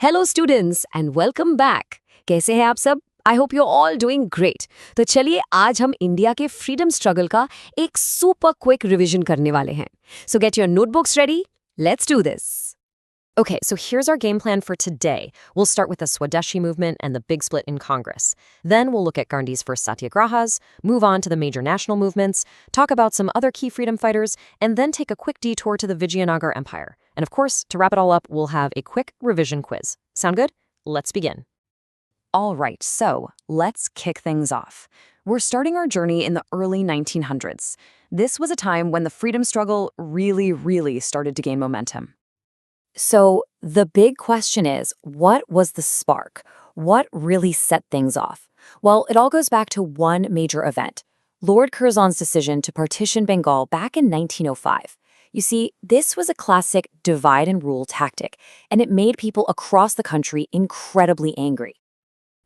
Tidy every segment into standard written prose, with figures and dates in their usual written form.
Hello students and welcome back. कैसे हैं आप सब? I hope you all doing great. तो चलिए आज हम इंडिया के फ्रीडम स्ट्रगल का एक सुपर क्विक रिवीजन करने वाले हैं। सो get your notebooks ready, let's do this. Okay, so here's our game plan for today. We'll start with the Swadeshi movement and the big split in Congress. Then we'll look at Gandhi's first Satyagrahas, move on to the major national movements, talk about some other key freedom fighters, and then take a quick detour to the Vijayanagar Empire. And of course, to wrap it all up, we'll have a quick revision quiz. Sound good? Let's begin. All right, so let's kick things off. We're starting our journey in the early 1900s. This was a time when the freedom struggle really started to gain momentum. So the big question is, what was the spark? What really set things off? Well, it all goes back to one major event, Lord Curzon's decision to partition Bengal back in 1905. You see, this was a classic divide and rule tactic, and it made people across the country incredibly angry.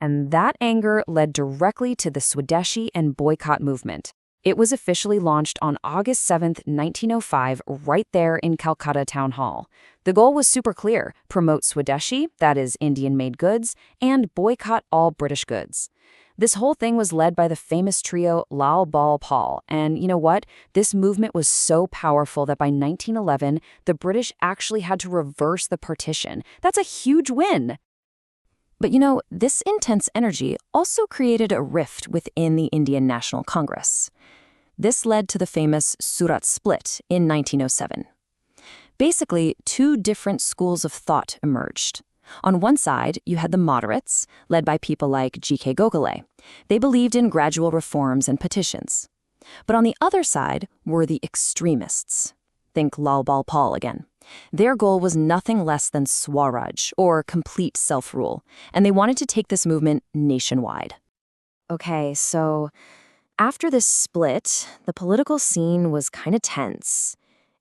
And that anger led directly to the Swadeshi and Boycott movement. It was officially launched on August 7th, 1905, right there in Calcutta Town Hall. The goal was super clear: promote Swadeshi, that is Indian-made goods, and boycott all British goods. This whole thing was led by the famous trio Lal Bal Paul, and you know what? This movement was so powerful that by 1911, the British actually had to reverse the partition. That's a huge win! But you know, this intense energy also created a rift within the Indian National Congress. This led to the famous Surat Split in 1907. Basically, two different schools of thought emerged. On one side, you had the moderates, led by people like G.K. Gokhale. They believed in gradual reforms and petitions. But on the other side were the extremists. Think Lal Bal Paul again. Their goal was nothing less than Swaraj, or complete self-rule, and they wanted to take this movement nationwide. Okay, so after this split, the political scene was kind of tense.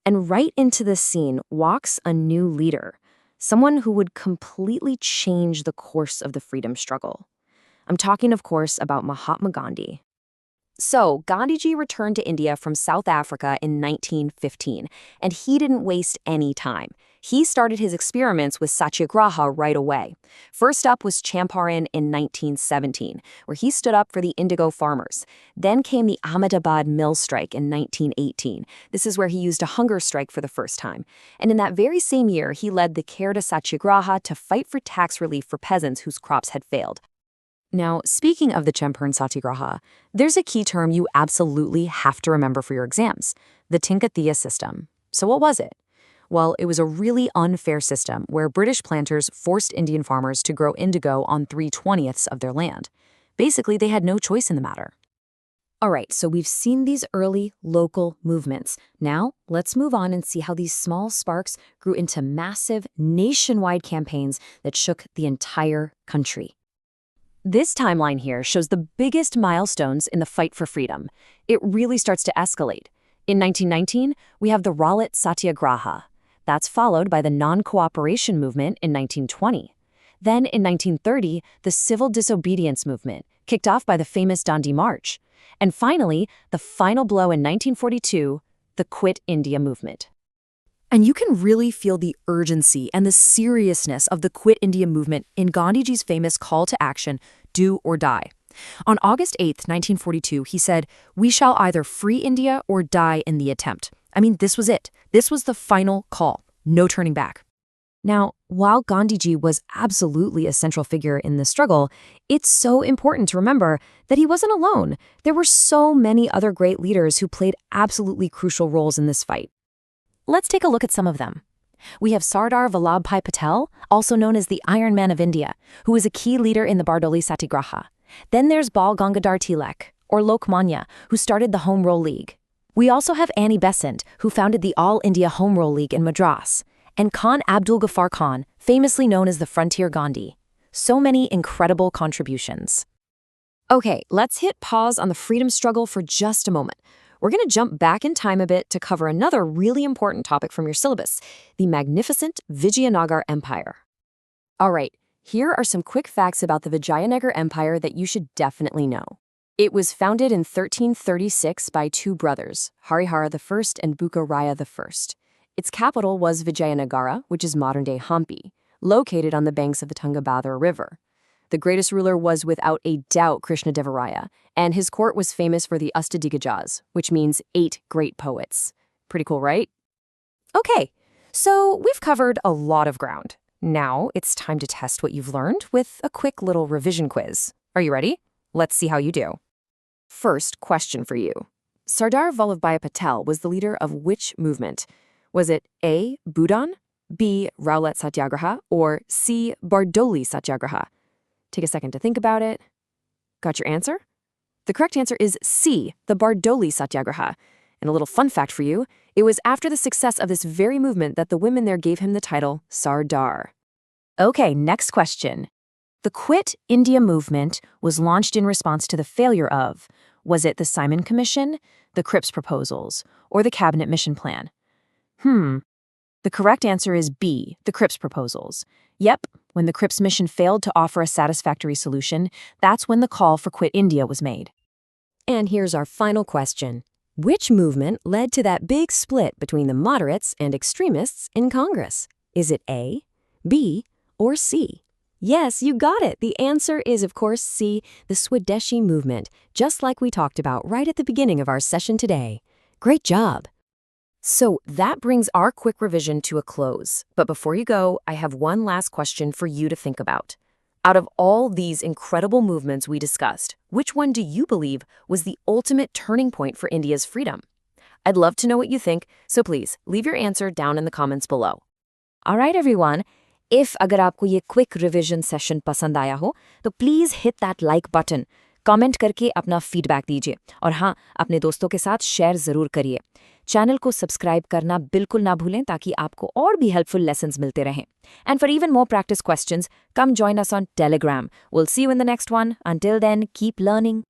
And right into this scene walks a new leader, someone who would completely change the course of the freedom struggle. I'm talking, of course, about Mahatma Gandhi. So, Gandhiji returned to India from South Africa in 1915, and he didn't waste any time. He started his experiments with Satyagraha right away. First up was Champaran in 1917, where he stood up for the indigo farmers. Then came the Ahmedabad mill strike in 1918. This is where he used a hunger strike for the first time. And in that very same year, he led the Kherda Satyagraha to fight for tax relief for peasants whose crops had failed. Now, speaking of the Champaran Satyagraha, there's a key term you absolutely have to remember for your exams: the Tinkatiya system. So what was it? Well, it was a really unfair system where British planters forced Indian farmers to grow indigo on 3/20ths of their land. Basically, they had no choice in the matter. All right, so we've seen these early local movements. Now, let's move on and see how these small sparks grew into massive nationwide campaigns that shook the entire country. This timeline here shows the biggest milestones in the fight for freedom. It really starts to escalate. In 1919, we have the Rowlatt Satyagraha. That's followed by the non-cooperation movement in 1920. Then in 1930, the civil disobedience movement, kicked off by the famous Dandi March. And finally, the final blow in 1942, the Quit India movement. And you can really feel the urgency and the seriousness of the Quit India movement in Gandhiji's famous call to action, "Do or die." On August 8th, 1942, he said, "We shall either free India or die in the attempt." I mean, this was it. This was the final call. No turning back. Now, while Gandhiji was absolutely a central figure in this struggle, it's so important to remember that he wasn't alone. There were so many other great leaders who played absolutely crucial roles in this fight. Let's take a look at some of them. We have Sardar Vallabhbhai Patel, also known as the Iron Man of India, who was a key leader in the Bardoli Satyagraha. Then there's Bal Gangadhar Tilak, or Lokmanya, who started the Home Rule League. We also have Besant, who founded the All India Home Rule League in Madras, and Khan Abdul Ghaffar Khan, famously known as the Frontier Gandhi. So many incredible contributions. Okay, let's hit pause on the freedom struggle for just a moment. We're going to jump back in time a bit to cover another really important topic from your syllabus: the magnificent Vijayanagar Empire. All right, here are some quick facts about the Vijayanagar Empire that you should definitely know. It was founded in 1336 by two brothers, Harihara I and Bukaraya I. Its capital was Vijayanagara, which is modern-day Hampi. located on the banks of the Tungabhadra River. The greatest ruler was without a doubt Krishnadevaraya, and his court was famous for the Astadigajas, which means 8 great poets. Pretty cool, right? Okay, so we've covered a lot of ground. Now it's time to test what you've learned with a quick little revision quiz. Are you ready? Let's see how you do. First question for you. Sardar Vallabhbhai Patel was the leader of which movement? Was it A. Bhoodan, B. Rowlatt Satyagraha, or C. Bardoli Satyagraha? Take a second to think about it. Got your answer? The correct answer is C, the Bardoli Satyagraha. And a little fun fact for you, it was after the success of this very movement that the women there gave him the title Sardar. Okay, next question. The Quit India movement was launched in response to the failure of, was it the Simon Commission, the Cripps proposals, or the Cabinet Mission Plan? The correct answer is B, the Cripps proposals. Yep, when the Cripps mission failed to offer a satisfactory solution, that's when the call for Quit India was made. And here's our final question. Which movement led to that big split between the moderates and extremists in Congress? Is it A, B, or C? Yes, you got it. The answer is, of course, C, the Swadeshi movement, just like we talked about right at the beginning of our session today. Great job. So that brings our quick revision to a close. But before you go, I have one last question for you to think about. Out of all these incredible movements we discussed, which one do you believe was the ultimate turning point for India's freedom? I'd love to know what you think, so please leave your answer down in the comments below. All right, everyone. If अगर आपको ये quick revision session पसंद आया हो, तो please hit that like button. Comment करके अपना feedback दीजिए और हाँ, अपने दोस्तों के साथ शेयर ज़रूर करिए। चैनल को सब्सक्राइब करना बिल्कुल ना भूलें ताकि आपको और भी हेल्पफुल लेसन्स मिलते रहें। And for even more practice questions, come join us on Telegram. We'll see you in the next one. Until then, keep learning.